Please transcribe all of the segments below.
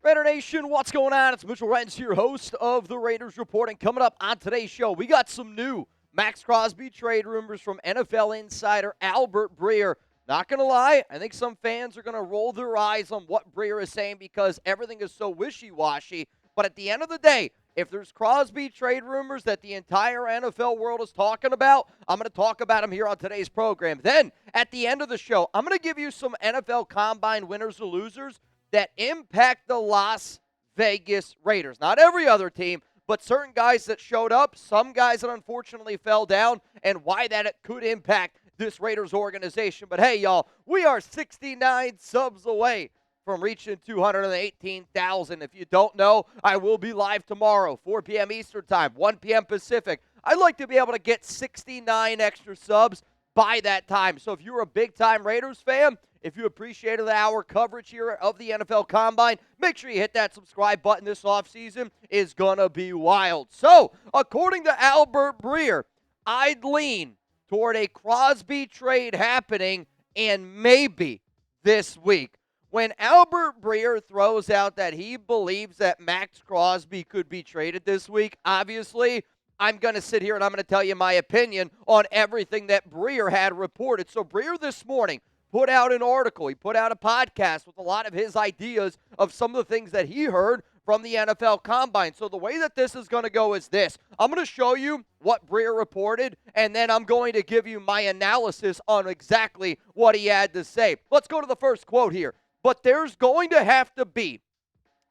Raider Nation, what's going on? It's Mitchell Renz, your host of the Raiders Report. And coming up on today's show, we got some new Maxx Crosby trade rumors from NFL Insider Albert Breer. Not going to lie, I think some fans are going to roll their eyes on what Breer is saying because everything is so wishy-washy. But at the end of the day, if there's Crosby trade rumors that the entire NFL world is talking about, I'm going to talk about them here on today's program. Then, at the end of the show, I'm going to give you some NFL Combine winners or losers that impact the Las Vegas Raiders. Not every other team, but certain guys that showed up, some guys that unfortunately fell down, and why that it could impact this Raiders organization. But hey, y'all, we are 69 subs away from reaching 218,000. If you don't know, I will be live tomorrow, 4 p.m. Eastern Time, 1 p.m. Pacific. I'd like to be able to get 69 extra subs by that time. So if you're a big-time Raiders fan, if you appreciated our coverage here of the NFL Combine, make sure you hit that subscribe button. This offseason is going to be wild. So, according to Albert Breer, I'd lean toward a Crosby trade happening and maybe this week. When Albert Breer throws out that he believes that Maxx Crosby could be traded this week, obviously, I'm going to sit here and I'm going to tell you my opinion on everything that Breer had reported. So Breer this morning put out an article. He put out a podcast with a lot of his ideas of some of the things that he heard from the NFL Combine. So the way that this is going to go is this. I'm going to show you what Breer reported, and then I'm going to give you my analysis on exactly what he had to say. Let's go to the first quote here. But there's going to have to be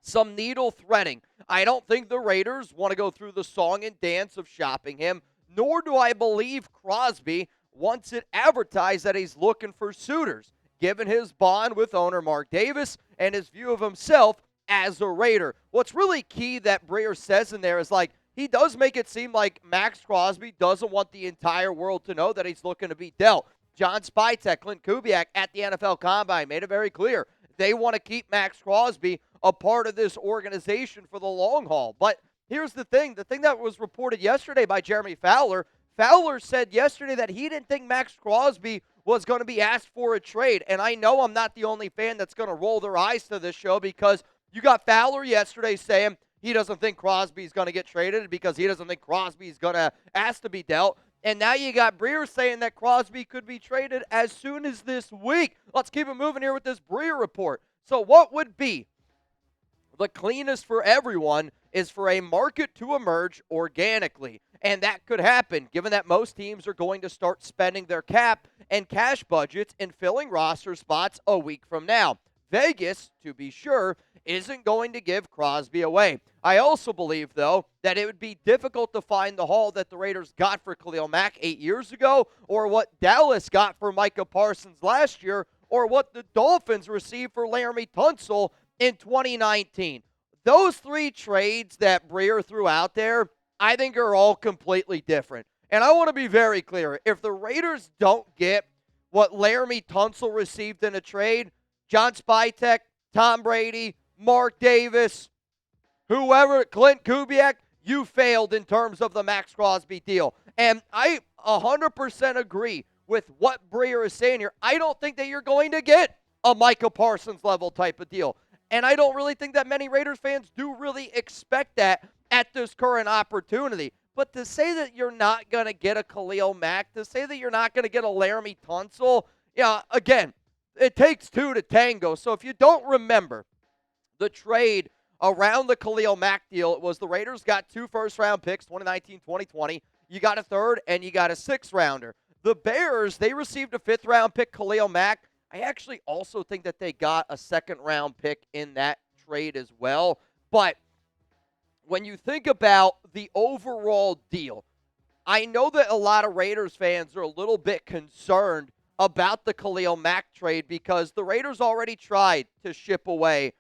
some needle threading. I don't think the Raiders want to go through the song and dance of shopping him, nor do I believe Crosby wants it advertised that he's looking for suitors, given his bond with owner Mark Davis and his view of himself as a Raider. What's really key that Breer says in there is he does make it seem like Maxx Crosby doesn't want the entire world to know that he's looking to be dealt. John Spytek, Clint Kubiak at the NFL Combine made it very clear. They want to keep Maxx Crosby a part of this organization for the long haul. But here's the thing that was reported yesterday by Jeremy Fowler. Fowler said yesterday that he didn't think Maxx Crosby was going to be asked for a trade. And I know I'm not the only fan that's going to roll their eyes to this show because you got Fowler yesterday saying he doesn't think Crosby's going to get traded because he doesn't think Crosby's going to ask to be dealt. And now you got Breer saying that Crosby could be traded as soon as this week. Let's keep it moving here with this Breer report. So what would be the cleanest for everyone is for a market to emerge organically. And that could happen given that most teams are going to start spending their cap and cash budgets and filling roster spots a week from now. Vegas, to be sure, isn't going to give Crosby away. I also believe, though, that it would be difficult to find the haul that the Raiders got for Khalil Mack 8 years ago, or what Dallas got for Micah Parsons last year, or what the Dolphins received for Laramie Tunsil in 2019. Those three trades that Breer threw out there, I think are all completely different. And I want to be very clear. If the Raiders don't get what Laramie Tunsil received in a trade, John Spytek, Tom Brady, Mark Davis, whoever, Clint Kubiak, you failed in terms of the Maxx Crosby deal. And I 100% agree with what Breer is saying here. I don't think that you're going to get a Micah Parsons level type of deal. And I don't really think that many Raiders fans do really expect that at this current opportunity. But to say that you're not going to get a Khalil Mack, to say that you're not going to get a Laramie Tunsil, again, it takes two to tango. So if you don't remember the trade around the Khalil Mack deal, it was the Raiders got 2 first-round picks, 2019, 2020. You got a third, and you got a sixth-rounder. The Bears, they received a fifth-round pick, Khalil Mack. I actually also think that they got a second-round pick in that trade as well. But when you think about the overall deal, I know that a lot of Raiders fans are a little bit concerned about the Khalil Mack trade because the Raiders already tried to ship away,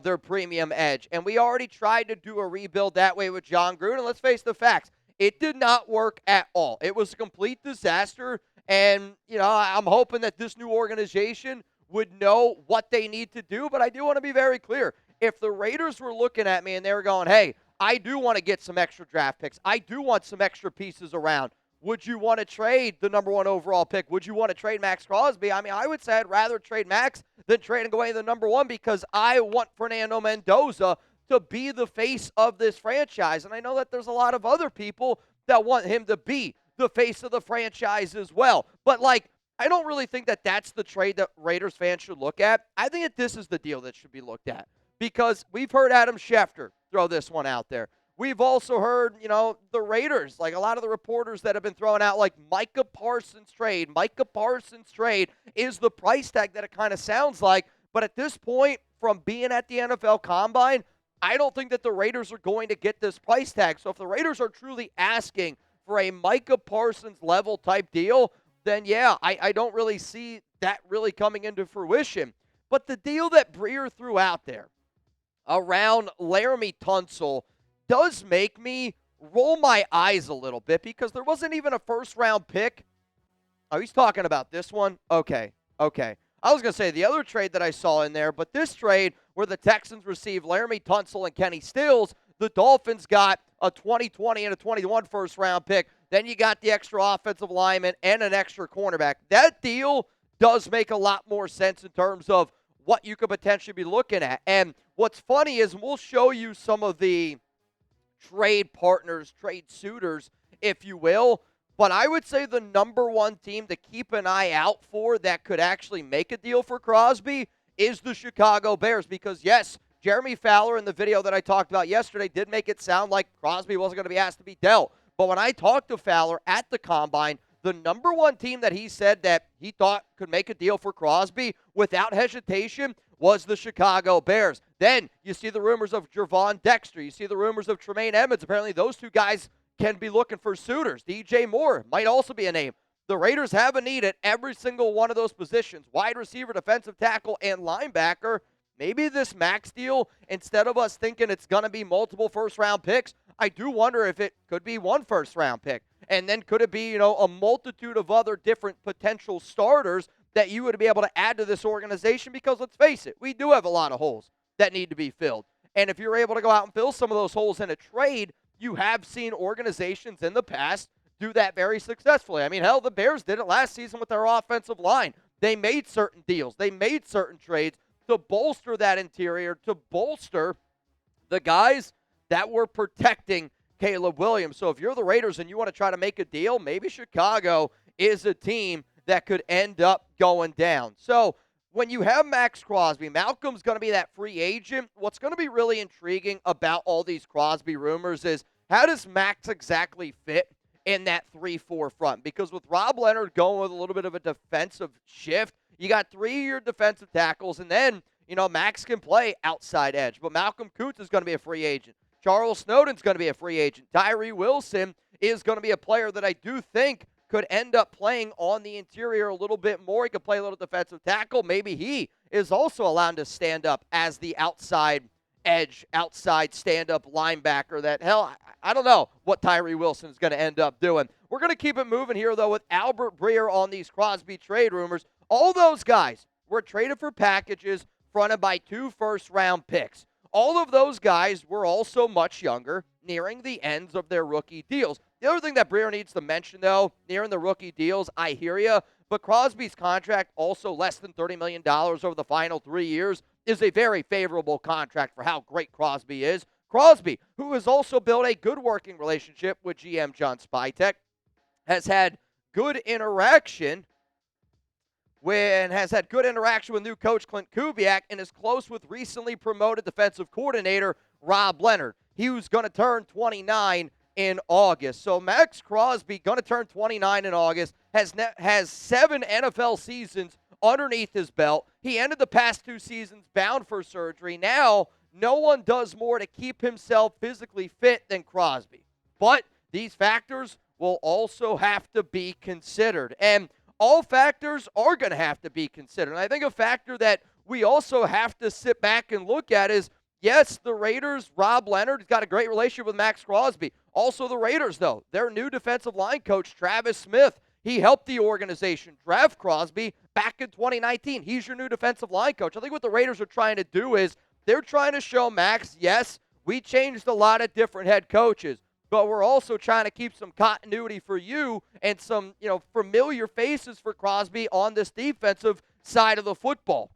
their premium edge. And we already tried to do a rebuild that way with John Gruden. Let's face the facts. It did not work at all. It was a complete disaster. And, I'm hoping that this new organization would know what they need to do. But I do want to be very clear. If the Raiders were looking at me and they were going, hey, I do want to get some extra draft picks. I do want some extra pieces around. Would you want to trade the number 1 overall pick? Would you want to trade Maxx Crosby? I mean, I would say I'd rather trade Maxx than trading away the number one because I want Fernando Mendoza to be the face of this franchise. And I know that there's a lot of other people that want him to be the face of the franchise as well. But, I don't really think that that's the trade that Raiders fans should look at. I think that this is the deal that should be looked at because we've heard Adam Schefter throw this one out there. We've also heard, the Raiders, a lot of the reporters that have been throwing out, Micah Parsons trade. Micah Parsons trade is the price tag that it kind of sounds like. But at this point, from being at the NFL Combine, I don't think that the Raiders are going to get this price tag. So if the Raiders are truly asking for a Micah Parsons level type deal, then yeah, I don't really see that really coming into fruition. But the deal that Breer threw out there around Laramie Tunsil does make me roll my eyes a little bit because there wasn't even a first-round pick. Oh, he's talking about this one? Okay. I was going to say the other trade that I saw in there, but this trade where the Texans received Laramie Tunsil and Kenny Stills, the Dolphins got a 2020 and a 21 first-round pick. Then you got the extra offensive lineman and an extra cornerback. That deal does make a lot more sense in terms of what you could potentially be looking at. And what's funny is we'll show you some of the trade partners, trade suitors, if you will. But I would say the number one team to keep an eye out for that could actually make a deal for Crosby is the Chicago Bears. Because, yes, Jeremy Fowler in the video that I talked about yesterday did make it sound like Crosby wasn't going to be asked to be dealt. But when I talked to Fowler at the Combine, the number one team that he said that he thought could make a deal for Crosby without hesitation was the Chicago Bears. Then you see the rumors of Gervon Dexter. You see the rumors of Tremaine Edmonds. Apparently those two guys can be looking for suitors. DJ Moore might also be a name. The Raiders have a need at every single one of those positions, wide receiver, defensive tackle, and linebacker. Maybe this Max deal, instead of us thinking it's going to be multiple first-round picks, I do wonder if it could be one first-round pick. And then could it be, a multitude of other different potential starters that you would be able to add to this organization? Because let's face it, we do have a lot of holes that need to be filled. And if you're able to go out and fill some of those holes in a trade, you have seen organizations in the past do that very successfully. I mean, hell, the Bears did it last season with their offensive line. They made certain deals. They made certain trades to bolster that interior, to bolster the guys that were protecting Caleb Williams. So if you're the Raiders and you want to try to make a deal, maybe Chicago is a team that could end up going down. So when you have Maxx Crosby, Malcolm's going to be that free agent. What's going to be really intriguing about all these Crosby rumors is how does Maxx exactly fit in that 3-4 front? Because with Rob Leonard going with a little bit of a defensive shift, you got 3-year defensive tackles, and then, Maxx can play outside edge. But Malcolm Koonce is going to be a free agent. Charles Snowden's going to be a free agent. Tyree Wilson is going to be a player that I do think could end up playing on the interior a little bit more. He could play a little defensive tackle. Maybe he is also allowed to stand up as the outside edge, outside stand-up linebacker that, hell, I don't know what Tyree Wilson is going to end up doing. We're going to keep it moving here, though, with Albert Breer on these Crosby trade rumors. All those guys were traded for packages fronted by 2 first-round picks. All of those guys were also much younger, nearing the ends of their rookie deals. The other thing that Breer needs to mention, though, nearing the rookie deals, I hear you, but Crosby's contract, also less than $30 million over the final 3 years, is a very favorable contract for how great Crosby is. Crosby, who has also built a good working relationship with GM John Spytek, has had good interaction with new coach Clint Kubiak and is close with recently promoted defensive coordinator Rob Leonard. He was going to turn 29 in August. So Maxx Crosby, going to turn 29 in August, has 7 NFL seasons underneath his belt. He ended the past 2 seasons bound for surgery. Now, no one does more to keep himself physically fit than Crosby. But these factors will also have to be considered. And all factors are going to have to be considered. And I think a factor that we also have to sit back and look at is, yes, the Raiders, Rob Leonard has got a great relationship with Maxx Crosby. Also the Raiders, though, their new defensive line coach, Travis Smith, he helped the organization draft Crosby back in 2019. He's your new defensive line coach. I think what the Raiders are trying to do is they're trying to show Maxx, yes, we changed a lot of different head coaches, but we're also trying to keep some continuity for you and some, familiar faces for Crosby on this defensive side of the football.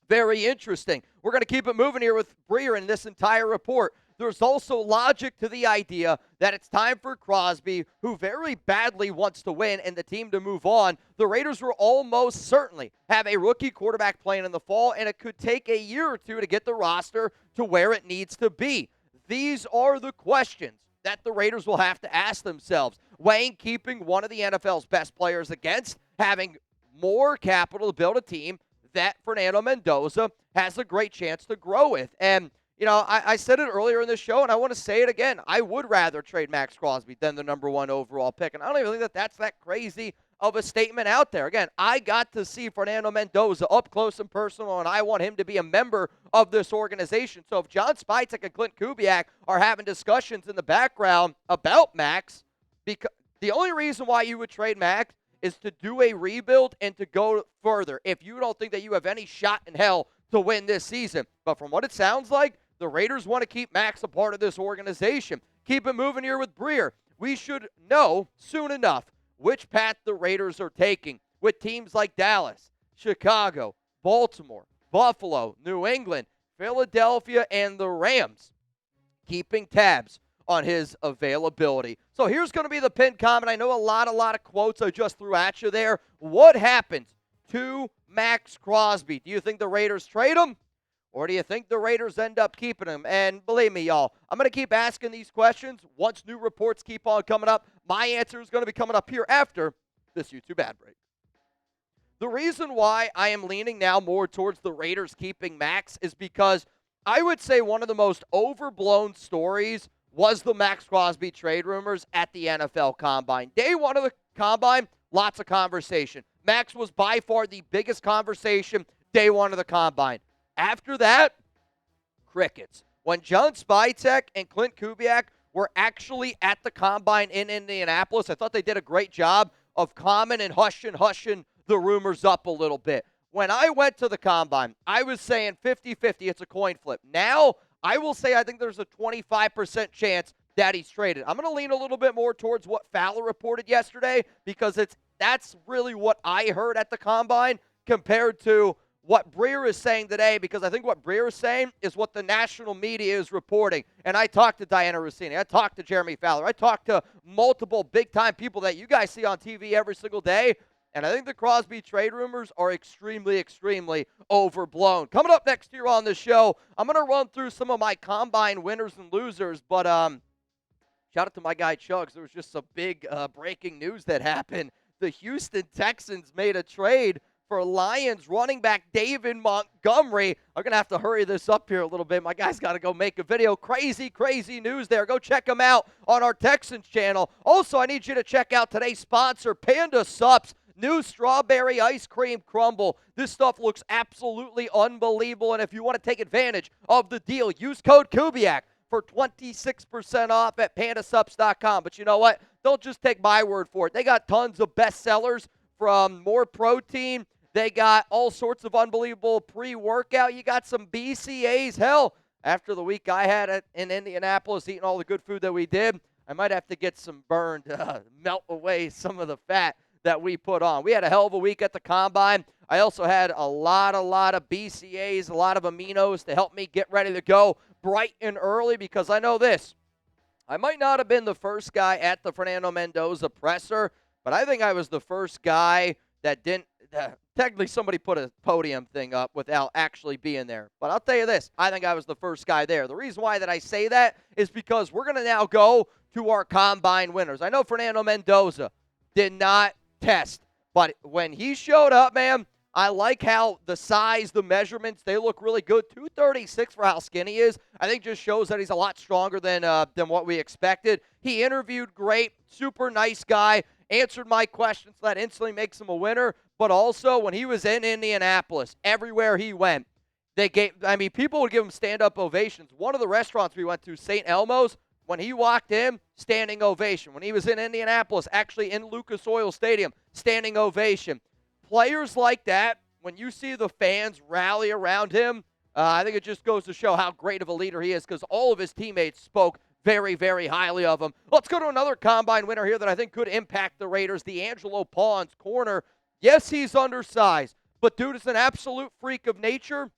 Very interesting. We're going to keep it moving here with Breer in this entire report. There's also logic to the idea that it's time for Crosby, who very badly wants to win, and the team to move on. The Raiders will almost certainly have a rookie quarterback playing in the fall, and it could take a year or two to get the roster to where it needs to be. These are the questions that the Raiders will have to ask themselves, weighing keeping one of the NFL's best players against having more capital to build a team that Fernando Mendoza has a great chance to grow with. And, you know, I said it earlier in the show, and I want to say it again. I would rather trade Maxx Crosby than the number 1 overall pick. And I don't even think that that's that crazy of a statement out there. Again, I got to see Fernando Mendoza up close and personal, and I want him to be a member of this organization. So if John Spytek and Clint Kubiak are having discussions in the background about Maxx, because the only reason why you would trade Maxx is to do a rebuild and to go further if you don't think that you have any shot in hell to win this season. But from what it sounds like, the Raiders want to keep Maxx a part of this organization. Keep it moving here with Breer. We should know soon enough which path the Raiders are taking with teams like Dallas, Chicago, Baltimore, Buffalo, New England, Philadelphia, and the Rams keeping tabs on his availability. So here's going to be the pinned comment. I know a lot of quotes I just threw at you there. What happens to Maxx Crosby? Do you think the Raiders trade him? Or do you think the Raiders end up keeping him? And believe me, y'all, I'm going to keep asking these questions once new reports keep on coming up. My answer is going to be coming up here after this YouTube ad break. The reason why I am leaning now more towards the Raiders keeping Maxx is because I would say one of the most overblown stories was the Maxx Crosby trade rumors at the NFL Combine. Day one of the Combine, lots of conversation. Maxx was by far the biggest conversation day one of the Combine. After that, crickets. When John Spytek and Clint Kubiak were actually at the Combine in Indianapolis, I thought they did a great job of calming and hushing the rumors up a little bit. When I went to the Combine, I was saying 50-50, it's a coin flip. Now, I will say I think there's a 25% chance that he's traded. I'm going to lean a little bit more towards what Fowler reported yesterday because that's really what I heard at the Combine compared to what Breer is saying today, because I think what Breer is saying is what the national media is reporting. And I talked to Diana Rossini. I talked to Jeremy Fowler. I talked to multiple big-time people that you guys see on TV every single day. And I think the Crosby trade rumors are extremely overblown. Coming up next year on the show, I'm going to run through some of my Combine winners and losers. But shout out to my guy Chugs. There was just some big breaking news that happened. The Houston Texans made a trade for Lions running back David Montgomery. I'm going to have to hurry this up here a little bit. My guy's got to go make a video. Crazy news there. Go check him out on our Texans channel. Also, I need you to check out today's sponsor, Panda Sups. New strawberry ice cream crumble. This stuff looks absolutely unbelievable, and if you want to take advantage of the deal, use code Kubiak for 26% off at pandasups.com. But you know what? Don't just take my word for it. They got tons of bestsellers from more protein. They got all sorts of unbelievable pre-workout. You got some BCAAs. Hell, after the week I had in Indianapolis eating all the good food that we did, I might have to get some burned, melt away some of the fat that we put on. We had a hell of a week at the Combine. I also had a lot of BCAAs, a lot of aminos to help me get ready to go bright and early, because I know this. I might not have been the first guy at the Fernando Mendoza presser, but I think I was the first guy that didn't technically somebody put a podium thing up without actually being there. But I'll tell you this, I think I was the first guy there. The reason why that I say that is because we're going to now go to our Combine winners. I know Fernando Mendoza did not test, but when he showed up, man, I like how the size, the measurements, they look really good. 236 for how skinny he is, I think just shows that he's a lot stronger than what we expected. He interviewed great, super nice guy, answered my questions, so that instantly makes him a winner. But also, when he was in Indianapolis, everywhere he went, people would give him stand-up ovations. One of the restaurants we went to, St. Elmo's, when he walked in, standing ovation. When he was in Indianapolis, actually in Lucas Oil Stadium, standing ovation. Players like that, when you see the fans rally around him, I think it just goes to show how great of a leader he is, because all of his teammates spoke very highly of him. Let's go to another Combine winner here that I think could impact the Raiders, the D'Angelo Pawns corner. Yes, he's undersized, But dude is an absolute freak of nature.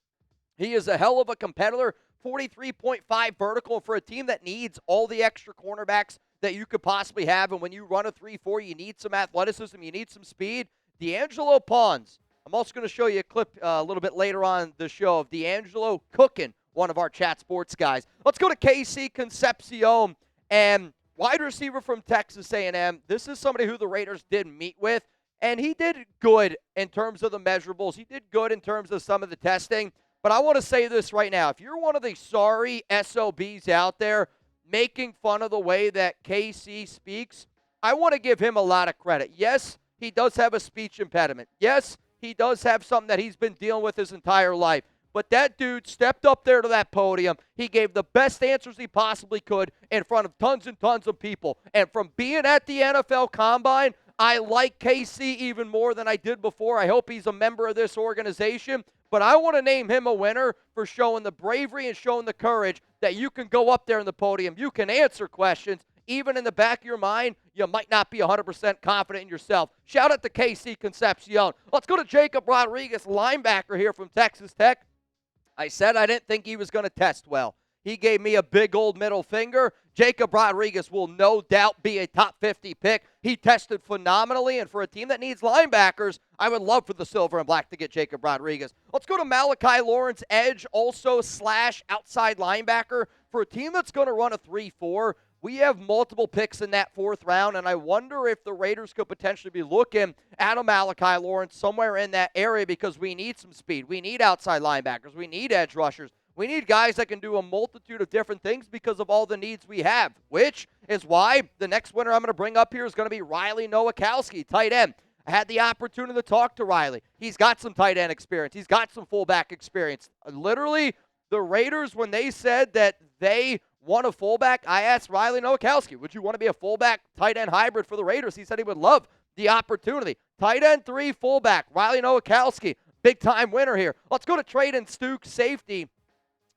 He is a hell of a competitor. 43.5 vertical for a team that needs all the extra cornerbacks that you could possibly have. And when you run a 3-4, you need some athleticism, you need some speed. D'Angelo Pons. I'm also going to show you a clip a little bit later on the show of D'Angelo cooking one of our chat sports guys. Let's go to KC Concepcion, and wide receiver from Texas A&M. This is somebody who the Raiders did meet with, and he did good in terms of the measurables. He did good in terms of some of the testing. But I want to say this right now. If you're one of the sorry SOBs out there making fun of the way that KC speaks, I want to give him a lot of credit. Yes, he does have a speech impediment. Yes, he does have something that he's been dealing with his entire life. But that dude stepped up there to that podium. He gave the best answers he possibly could in front of tons and tons of people. And from being at the NFL Combine, I like KC even more than I did before. I hope he's a member of this organization. But I want to name him a winner for showing the bravery and showing the courage that you can go up there in the podium. You can answer questions. Even in the back of your mind, you might not be 100% confident in yourself. Shout out to KC Concepcion. Let's go to Jacob Rodriguez, linebacker here from Texas Tech. I said I didn't think he was going to test well. He gave me a big old middle finger. Jacob Rodriguez will no doubt be a top 50 pick. He tested phenomenally, and for a team that needs linebackers, I would love for the silver and black to get Jacob Rodriguez. Let's go to Malachi Lawrence, edge, also / outside linebacker. For a team that's going to run a 3-4, we have multiple picks in that 4th round, and I wonder if the Raiders could potentially be looking at a Malachi Lawrence somewhere in that area because we need some speed. We need outside linebackers. We need edge rushers. We need guys that can do a multitude of different things because of all the needs we have, which is why the next winner I'm going to bring up here is going to be Riley Nowakowski, tight end. I had the opportunity to talk to Riley. He's got some tight end experience. He's got some fullback experience. Literally, the Raiders, when they said that they want a fullback, I asked Riley Nowakowski, would you want to be a fullback tight end hybrid for the Raiders? He said he would love the opportunity. Tight end 3, fullback, Riley Nowakowski, big-time winner here. Let's go to Trayden Stukes, safety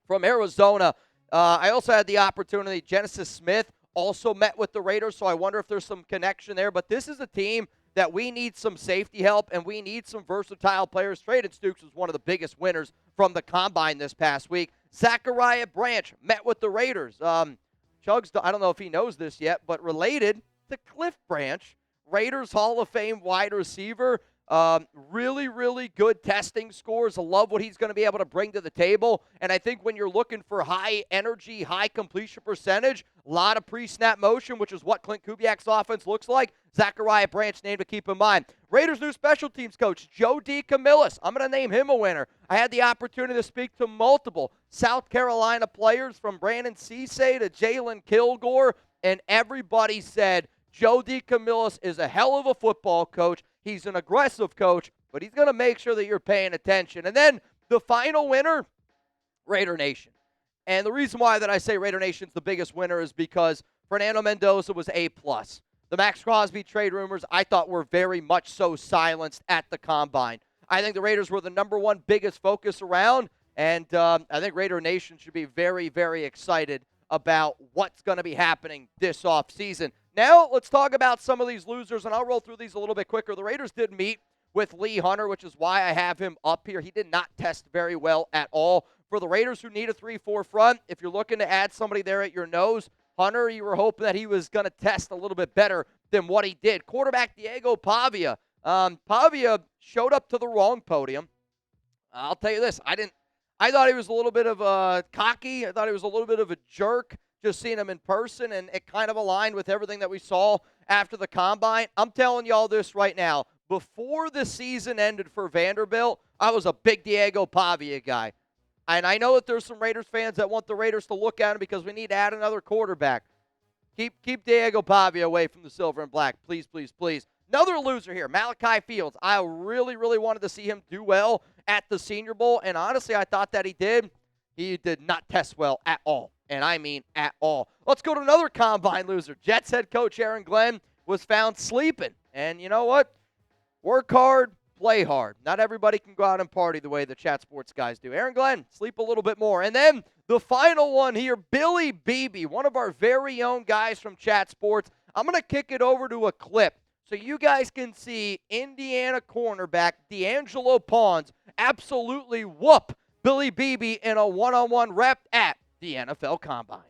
from Arizona. I also had the opportunity. Genesis Smith also met with the Raiders, so I wonder if there's some connection there. But this is a team that we need some safety help, and we need some versatile players. Trayden Stukes was one of the biggest winners from the Combine this past week. Zachariah Branch met with the Raiders. Chugs, I don't know if he knows this yet, but related to Cliff Branch, Raiders Hall of Fame wide receiver. Really, really good testing scores. I love what he's going to be able to bring to the table. And I think when you're looking for high energy, high completion percentage, a lot of pre-snap motion, which is what Clint Kubiak's offense looks like, Zachariah Branch name to keep in mind. Raiders' new special teams coach, Joe DeCamillis. I'm going to name him a winner. I had the opportunity to speak to multiple South Carolina players from Brandon Cisse to Jalen Kilgore, and everybody said Joe DeCamillis is a hell of a football coach. He's an aggressive coach, but he's going to make sure that you're paying attention. And then the final winner, Raider Nation. And the reason why that I say Raider Nation's the biggest winner is because Fernando Mendoza was A+. The Maxx Crosby trade rumors, I thought, were very much so silenced at the Combine. I think the Raiders were the number one biggest focus around, and I think Raider Nation should be very, very excited about what's going to be happening this offseason. Now, let's talk about some of these losers, and I'll roll through these a little bit quicker. The Raiders did meet with Lee Hunter, which is why I have him up here. He did not test very well at all. For the Raiders who need a 3-4 front, if you're looking to add somebody there at your nose, Hunter, you were hoping that he was going to test a little bit better than what he did. Quarterback Diego Pavia. Pavia showed up to the wrong podium. I'll tell you this. I thought he was a little bit of a cocky. I thought he was a little bit of a jerk. Just seeing him in person, and it kind of aligned with everything that we saw after the Combine. I'm telling y'all this right now. Before the season ended for Vanderbilt, I was a big Diego Pavia guy. And I know that there's some Raiders fans that want the Raiders to look at him because we need to add another quarterback. Keep Diego Pavia away from the silver and black. Please, please, please. Another loser here, Malachi Fields. I really, really wanted to see him do well at the Senior Bowl, and honestly, I thought that he did. He did not test well at all. And I mean at all. Let's go to another Combine loser. Jets head coach Aaron Glenn was found sleeping. And you know what? Work hard, play hard. Not everybody can go out and party the way the chat sports guys do. Aaron Glenn, sleep a little bit more. And then the final one here, Billy Beebe, one of our very own guys from chat sports. I'm going to kick it over to a clip So you guys can see Indiana cornerback D'Angelo Pons absolutely whoop Billy Beebe in a one-on-one rep at the NFL Combine.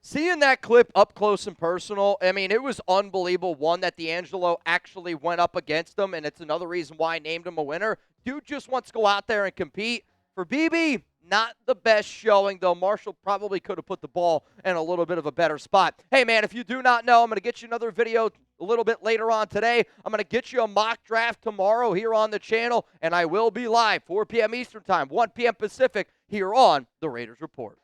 Seeing that clip up close and personal, I mean, it was unbelievable. One, that D'Angelo actually went up against him, and it's another reason why I named him a winner. Dude just wants to go out there and compete. For BB, not the best showing, though. Marshall probably could have put the ball in a little bit of a better spot. Hey, man, if you do not know, I'm going to get you another video a little bit later on today. I'm going to get you a mock draft tomorrow here on the channel, and I will be live 4 p.m. Eastern Time, 1 p.m. Pacific, here on the Raiders Report.